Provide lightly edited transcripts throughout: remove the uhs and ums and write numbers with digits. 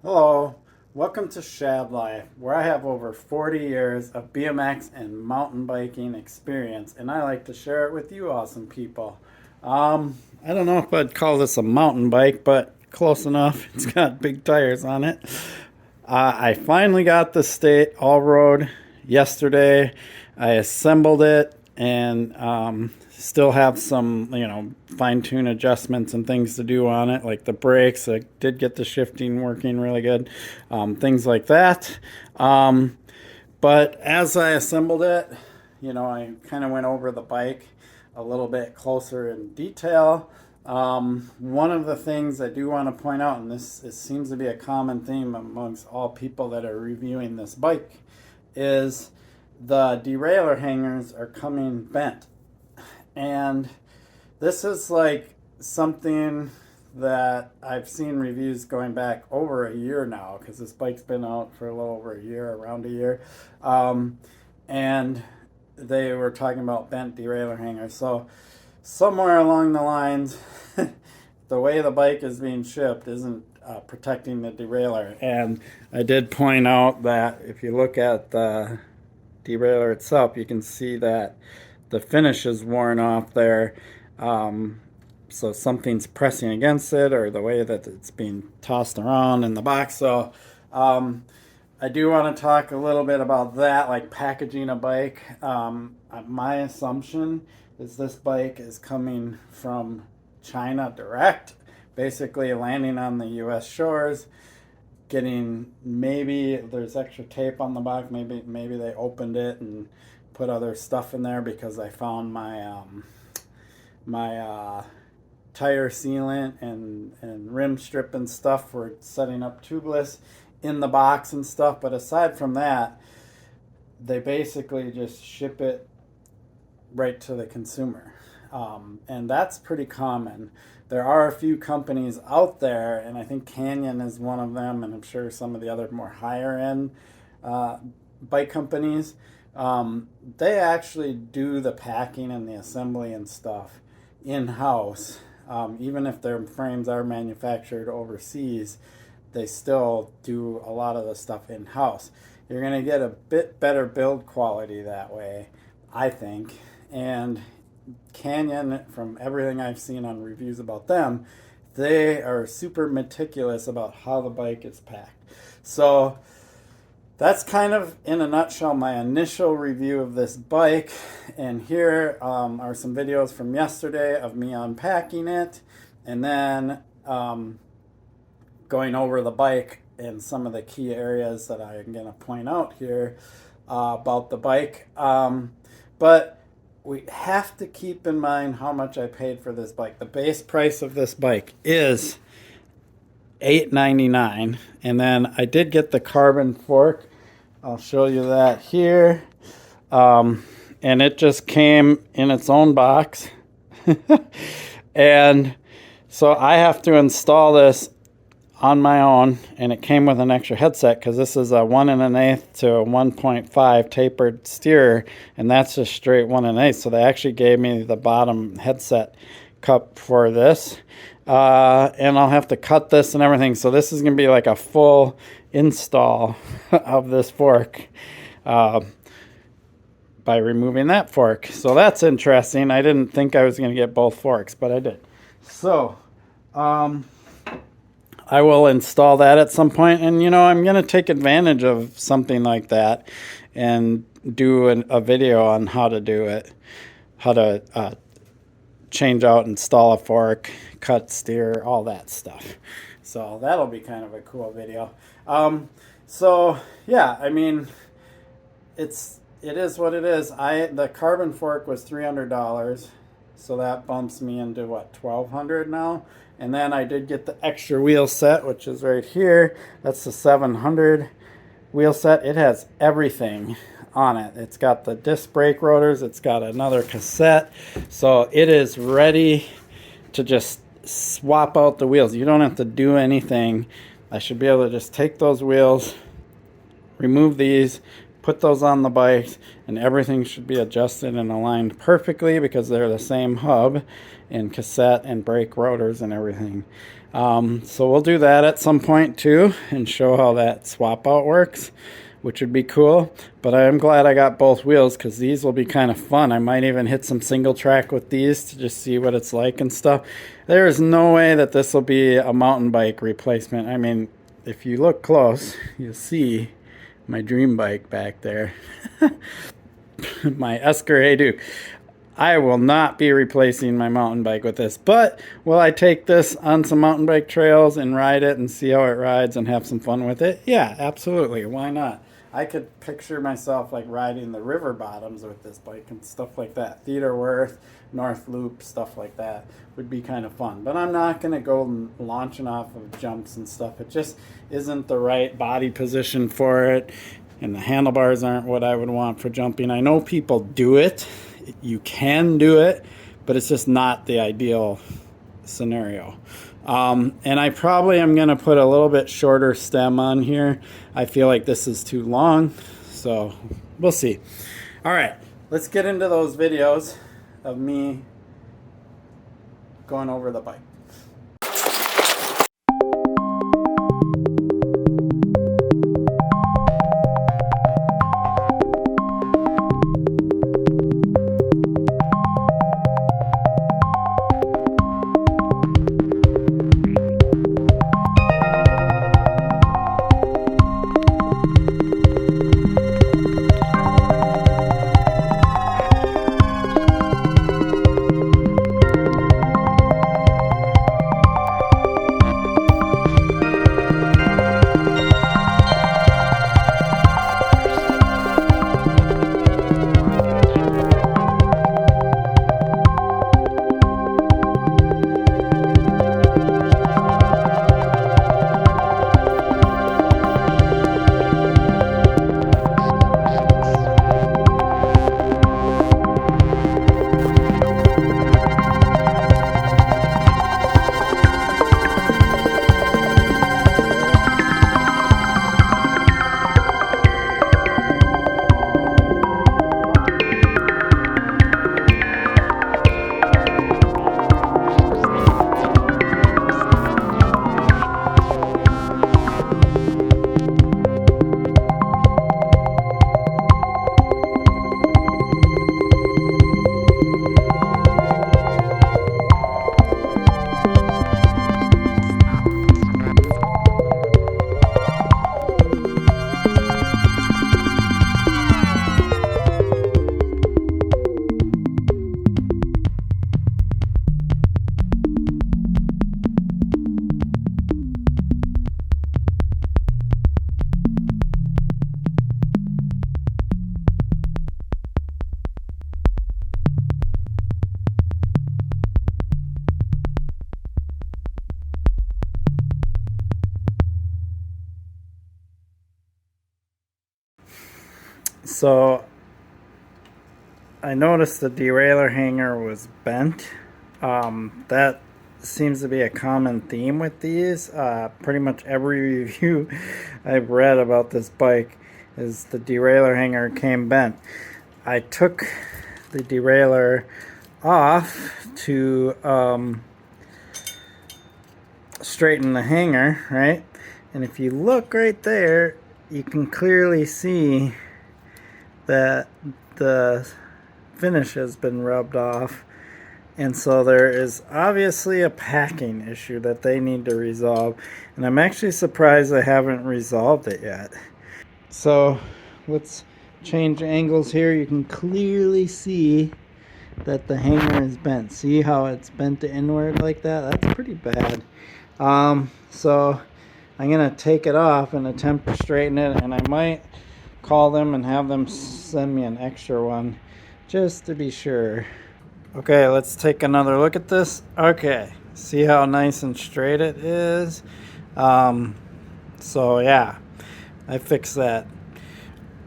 Hello, welcome to Shad Life, where I have over 40 years of BMX and mountain biking experience, and I like to share it with you awesome people. I don't know if I'd call this a mountain bike, but close enough. It's got big tires on it. I finally got the state all road yesterday. I assembled it and still have some, fine tune adjustments and things to do on it, like the brakes. I did get the shifting working really good, things like that. But as I assembled it, I kind of went over the bike a little bit closer in detail. One of the things I do want to point out, and this seems to be a common theme amongst all people that are reviewing this bike, is the derailleur hangers are coming bent. And this is like something that I've seen reviews going back over a year now, because this bike's been out for a little over a year, around a year. And they were talking about bent derailleur hangers. So somewhere along the lines, the way the bike is being shipped isn't protecting the derailleur. And I did point out that if you look at the derailleur itself, you can see that the finish is worn off there. So something's pressing against it, or the way that it's being tossed around in the box. So I do want to talk a little bit about that, like packaging a bike. My assumption is this bike is coming from China direct, basically landing on the U.S. shores, getting, maybe there's extra tape on the box, maybe they opened it and put other stuff in there, because I found my tire sealant and rim strip and stuff for setting up tubeless in the box and stuff. But aside from that, they basically just ship it right to the consumer. And that's pretty common. There are a few companies out there, and I think Canyon is one of them, and I'm sure some of the other more higher end bike companies. They actually do the packing and the assembly and stuff in-house. Even if their frames are manufactured overseas, they still do a lot of the stuff in-house. You're going to get a bit better build quality that way, I think. And Canyon, from everything I've seen on reviews about them, they are super meticulous about how the bike is packed. So that's kind of, in a nutshell, my initial review of this bike. And here are some videos from yesterday of me unpacking it, and then going over the bike and some of the key areas that I'm going to point out here about the bike. But we have to keep in mind how much I paid for this bike. The base price of this bike is $8.99, and then I did get the carbon fork. I'll show you that here. And it just came in its own box. And so I have to install this on my own, and it came with an extra headset, because this is a 1 1/8 to a 1.5 tapered steerer, and that's just straight 1 1/8. So they actually gave me the bottom headset cup for this, and I'll have to cut this and everything. So this is going to be like a full install of this fork by removing that fork. So that's interesting. I didn't think I was going to get both forks, but I did. So I will install that at some point, and I'm going to take advantage of something like that and do a video on how to do it, how to change out, install a fork, cut steer, all that stuff. So that'll be kind of a cool video. So yeah, I mean, it is what it is. The carbon fork was $300, so that bumps me into what, $1,200 now. And then I did get the extra wheel set, which is right here. That's the 700 wheel set. It has everything on it. It's got the disc brake rotors. It's got another cassette. So it is ready to just swap out the wheels. You don't have to do anything. I should be able to just take those wheels, remove these, put those on the bikes, and everything should be adjusted and aligned perfectly, because they're the same hub and cassette and brake rotors and everything. So we'll do that at some point too and show how that swap out works, which would be cool. But I am glad I got both wheels because these will be kind of fun. I might even hit some single track with these to just see what it's like and stuff. There is no way that this will be a mountain bike replacement. I mean, if you look close, you'll see my dream bike back there. My Escalade Duke. I will not be replacing my mountain bike with this, but will I take this on some mountain bike trails and ride it and see how it rides and have some fun with it? Yeah, absolutely. Why not? I could picture myself like riding the river bottoms with this bike and stuff like that. Theodore Worth, North Loop, stuff like that would be kind of fun. But I'm not going to go launching off of jumps and stuff. It just isn't the right body position for it. And the handlebars aren't what I would want for jumping. I know people do it. You can do it, but it's just not the ideal scenario. And I probably am going to put a little bit shorter stem on here. I feel like this is too long, so we'll see. All right, let's get into those videos of me going over the bike. So I noticed the derailleur hanger was bent. That seems to be a common theme with these. Pretty much every review I've read about this bike is the derailleur hanger came bent. I took the derailleur off to straighten the hanger, right? And if you look right there, you can clearly see that the finish has been rubbed off, and so there is obviously a packing issue that they need to resolve, and I'm actually surprised they haven't resolved it yet. So let's change angles here. You can clearly see that the hanger is bent. See how it's bent inward like that? That's pretty bad. So I'm gonna take it off and attempt to straighten it, and I might call them and have them send me an extra one just to be sure. Okay, let's take another look at this. Okay, see how nice and straight it is. So yeah, I fixed that.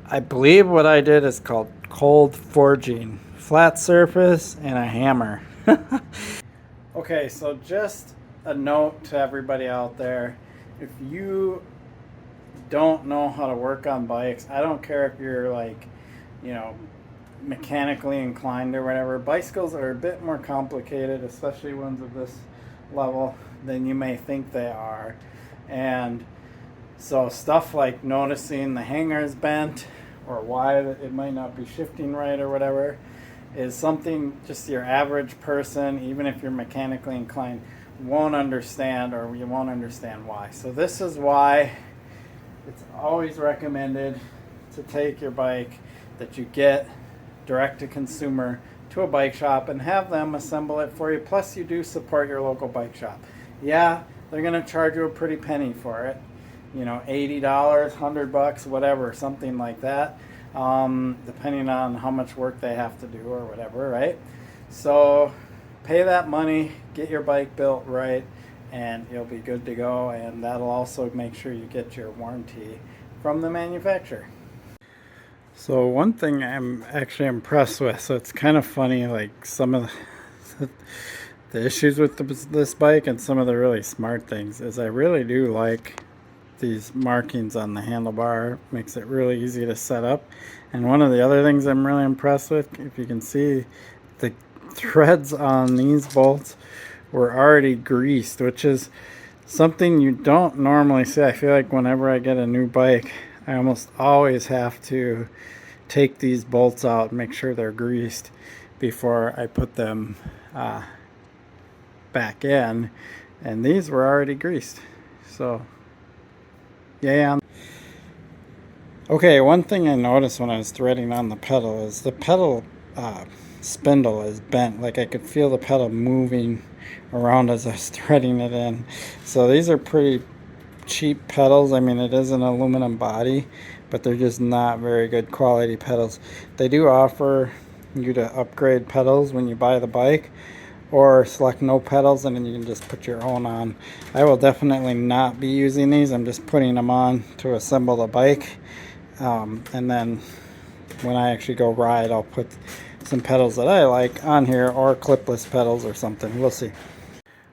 I believe what I did is called cold forging. Flat surface and a hammer. Okay, so just a note to everybody out there. If you don't know how to work on bikes, I don't care if you're like, you know, mechanically inclined or whatever. Bicycles are a bit more complicated, especially ones of this level than you may think they are. And so stuff like noticing the hanger is bent or why it might not be shifting right or whatever is something just your average person, even if you're mechanically inclined, won't understand, or you won't understand why. So this is why it's always recommended to take your bike that you get direct to consumer to a bike shop and have them assemble it for you. Plus you do support your local bike shop. Yeah, they're going to charge you a pretty penny for it. You know, $80, $100, whatever, something like that, depending on how much work they have to do or whatever, right? So pay that money, get your bike built right, and you'll be good to go. And that'll also make sure you get your warranty from the manufacturer. So one thing I'm actually impressed with, so it's kind of funny, like some of the issues with this bike and some of the really smart things is I really do like these markings on the handlebar. Makes it really easy to set up. And one of the other things I'm really impressed with, if you can see, the threads on these bolts were already greased, which is something you don't normally see. I feel like whenever I get a new bike, I almost always have to take these bolts out and make sure they're greased before I put them back in, and these were already greased. So yeah. Okay, one thing I noticed when I was threading on the pedal is the pedal spindle is bent. Like I could feel the pedal moving around as I was threading it in. So these are pretty cheap pedals. I mean, it is an aluminum body, but they're just not very good quality pedals. They do offer you to upgrade pedals when you buy the bike, or select no pedals and then you can just put your own on. I will definitely not be using these. I'm just putting them on to assemble the bike, and then when I actually go ride, I'll put some pedals that I like on here, or clipless pedals or something. We'll see.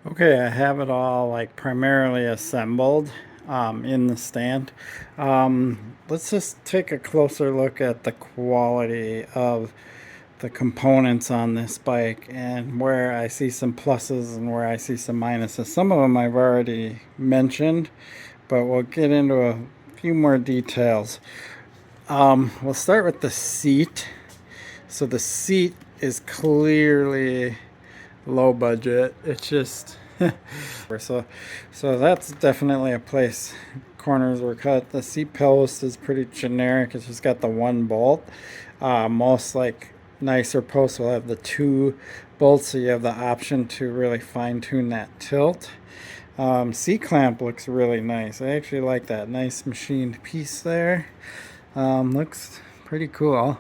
Okay, I have it all like primarily assembled in the stand. Let's just take a closer look at the quality of the components on this bike and where I see some pluses and where I see some minuses. Some of them I've already mentioned, but we'll get into a few more details. We'll start with the seat. So the seat is clearly low budget. It's just so that's definitely a place corners were cut. The seat post is pretty generic. It's just got the one bolt. Most like nicer posts will have the two bolts, so you have the option to really fine-tune that tilt. Seat clamp looks really nice. I actually like that nice machined piece there. Looks pretty cool.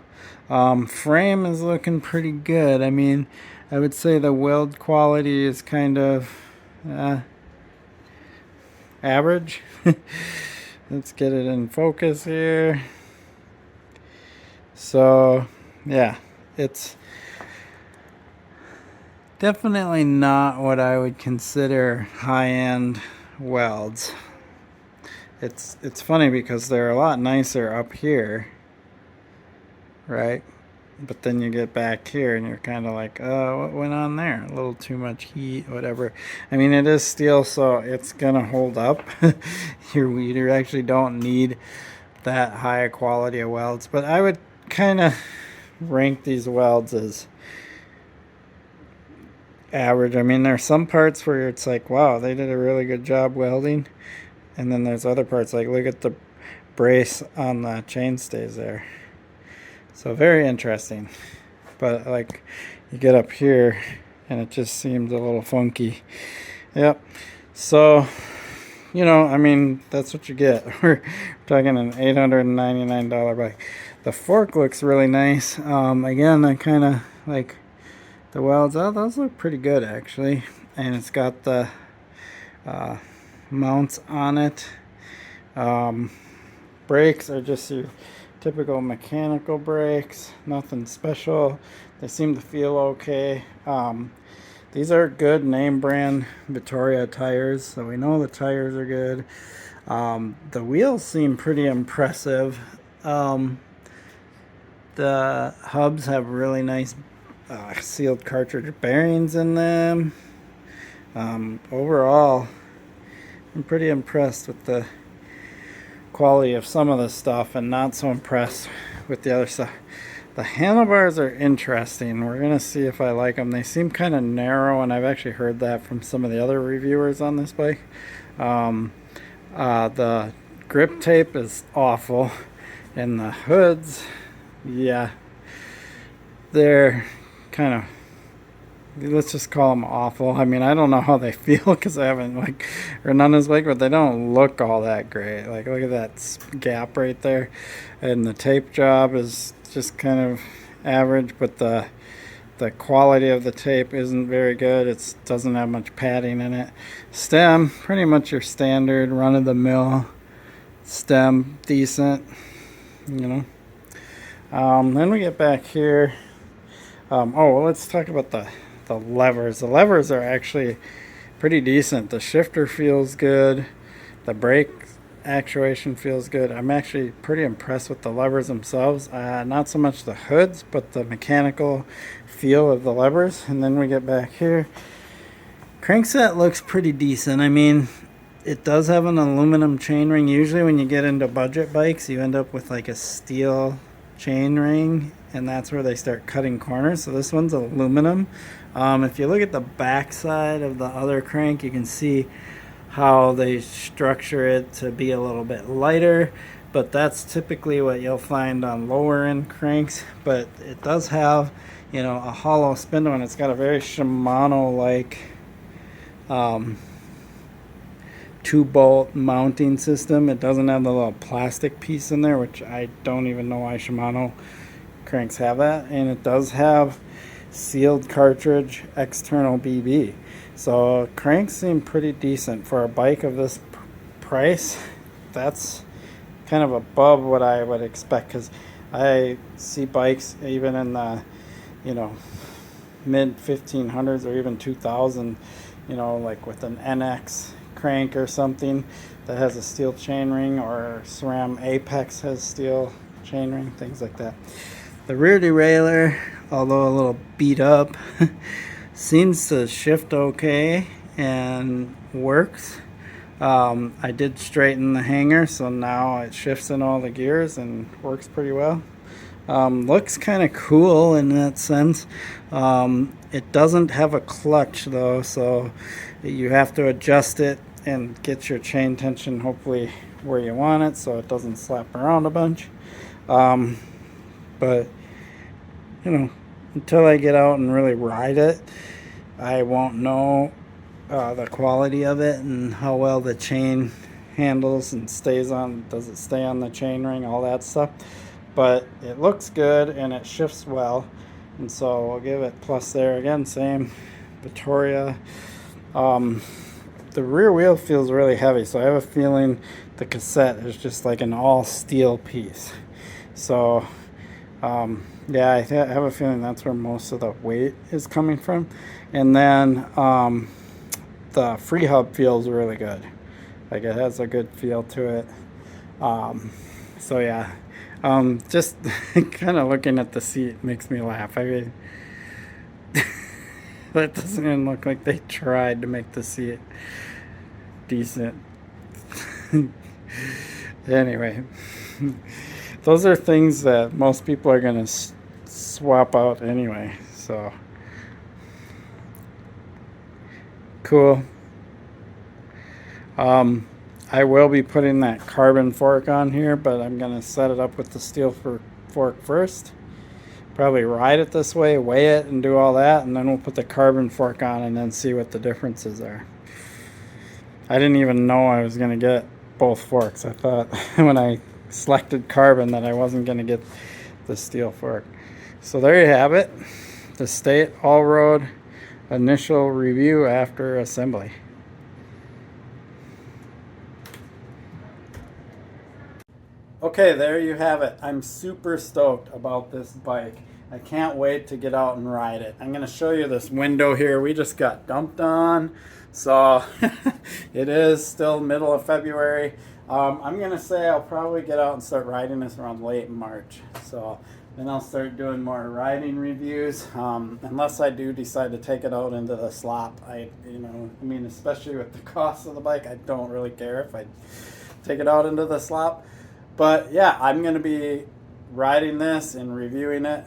Frame is looking pretty good. I mean, I would say the weld quality is kind of average. Let's get it in focus here. So yeah, it's definitely not what I would consider high-end welds. It's funny because they're a lot nicer up here, right? But then you get back here and you're kind of like, oh, what went on there? A little too much heat, whatever. I mean, it is steel, so it's gonna hold up. You actually don't need that high quality of welds, but I would kind of rank these welds as average. I mean, there's some parts where it's like, wow, they did a really good job welding, and then there's other parts like, look at the brace on the chainstays there. So very interesting. But like, you get up here and it just seems a little funky. Yep. So, you know, I mean, that's what you get. We're talking an $899 bike. The fork looks really nice. Again, I kind of like the welds. Oh, those look pretty good actually. And it's got the mounts on it. Brakes are just your typical mechanical brakes, nothing special. They seem to feel okay. These are good name brand Vittoria tires, so we know the tires are good. The wheels seem pretty impressive. The hubs have really nice sealed cartridge bearings in them. Overall, I'm pretty impressed with the quality of some of the stuff and not so impressed with the other stuff. The handlebars are interesting. We're gonna see if I like them. They seem kind of narrow, and I've actually heard that from some of the other reviewers on this bike. The grip tape is awful, and the hoods, yeah, they're kind of, let's just call them awful. I mean, I don't know how they feel because I haven't like ridden on this bike, but they don't look all that great. Like, look at that gap right there, and the tape job is just kind of average, but the quality of the tape isn't very good. It doesn't have much padding in it. Stem, pretty much your standard run-of-the-mill stem, decent, you know. Then we get back here. Oh, well, let's talk about the levers. The levers are actually pretty decent. The shifter feels good. The brake actuation feels good. I'm actually pretty impressed with the levers themselves. Not so much the hoods, but the mechanical feel of the levers. And then we get back here. Crankset looks pretty decent. I mean, it does have an aluminum chainring. Usually when you get into budget bikes, you end up with like a steel chainring, and that's where they start cutting corners. So this one's aluminum. If you look at the back side of the other crank, you can see how they structure it to be a little bit lighter, but that's typically what you'll find on lower end cranks. But it does have, you know, a hollow spindle, and it's got a very Shimano like 2-bolt mounting system. It doesn't have the little plastic piece in there, which I don't even know why Shimano cranks have that. And it does have sealed cartridge external BB. So cranks seem pretty decent for a bike of this price. That's kind of above what I would expect, because I see bikes even in the, you know, mid 1500s or even 2000, you know, like with an NX crank or something that has a steel chainring, or SRAM Apex has steel chainring, things like that. The rear derailleur, although a little beat up, seems to shift okay and works. I did straighten the hanger, so now it shifts in all the gears and works pretty well. Looks kind of cool in that sense. It doesn't have a clutch though, so you have to adjust it and get your chain tension hopefully where you want it so it doesn't slap around a bunch. But you know, until I get out and really ride it, I won't know the quality of it and how well the chain handles and stays on. Does it stay on the chain ring, all that stuff. But it looks good and it shifts well, and so I'll give it plus there. Again, same Vittoria. The rear wheel feels really heavy, so I have a feeling the cassette is just like an all steel piece. So yeah, I have a feeling that's where most of the weight is coming from. And then the free hub feels really good. Like, it has a good feel to it. So yeah, just kind of looking at the seat makes me laugh. I mean, that doesn't even look like they tried to make the seat decent. Anyway, those are things that most people are going to swap out anyway. So cool. I will be putting that carbon fork on here, but I'm going to set it up with the steel fork first. Probably ride it this way, weigh it, and do all that, and then we'll put the carbon fork on and then see what the differences are. I didn't even know I was going to get both forks. I thought when I selected carbon that I wasn't going to get the steel fork. So there you have it. The State All-Road initial review after assembly. Okay, there you have it. I'm super stoked about this bike. I can't wait to get out and ride it. I'm going to show you this window here we just got dumped on. So it is still middle of February. I'm going to say I'll probably get out and start riding this around late March. So then I'll start doing more riding reviews. Unless I do decide to take it out into the slop, I mean, especially with the cost of the bike, I don't really care if I take it out into the slop. But yeah, I'm going to be riding this and reviewing it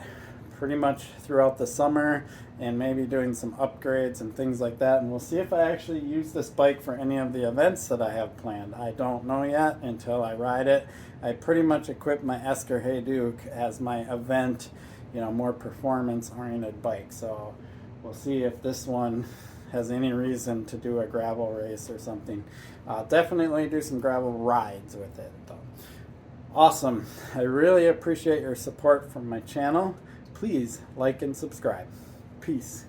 pretty much throughout the summer, and maybe doing some upgrades and things like that. And we'll see if I actually use this bike for any of the events that I have planned. I don't know yet until I ride it. I pretty much equipped my Esker Hey Duke as my event, more performance oriented bike. So we'll see if this one has any reason to do a gravel race or something. Definitely do some gravel rides with it though. Awesome. I really appreciate your support from my channel. Please like and subscribe. Peace.